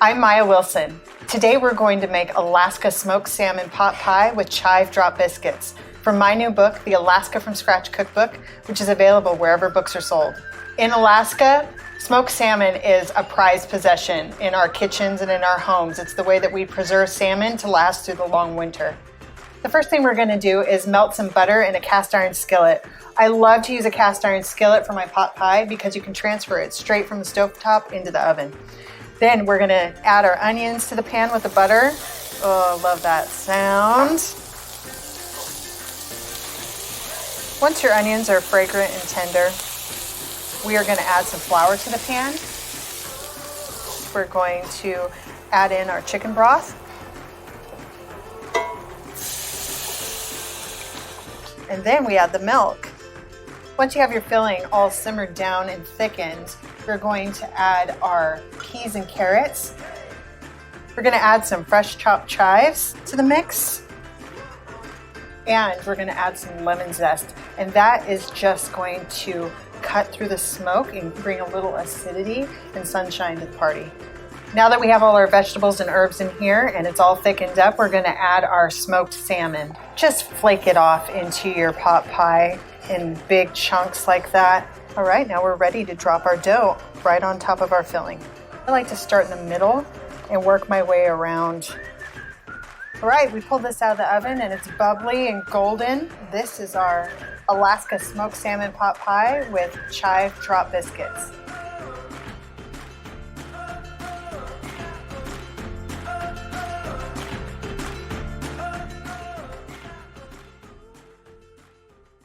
I'm Maya Wilson. Today we're going to make Alaska Smoked Salmon pot pie with Chive Drop Biscuits from my new book, The Alaska from Scratch Cookbook, which is available wherever books are sold. In Alaska, smoked salmon is a prized possession in our kitchens and in our homes. It's the way that we preserve salmon to last through the long winter. The first thing we're going to do is melt some butter in a cast iron skillet. I love to use a cast iron skillet for my pot pie because you can transfer it straight from the stovetop into the oven. Then we're going to add our onions to the pan with the butter. Oh, I love that sound. Once your onions are fragrant and tender, we are going to add some flour to the pan. We're going to add in our chicken broth. And then we add the milk. Once you have your filling all simmered down and thickened, we're going to add our peas and carrots. We're going to add some fresh chopped chives to the mix. And we're going to add some lemon zest. And that is just going to cut through the smoke and bring a little acidity and sunshine to the party. Now that we have all our vegetables and herbs in here and it's all thickened up, we're going to add our smoked salmon. Just flake it off into your pot pie in big chunks like that. All right, now we're ready to drop our dough right on top of our filling. I like to start in the middle and work my way around. All right, we pulled this out of the oven and it's bubbly and golden. This is our Alaska Smoked Salmon pot pie with Chive Drop Biscuits.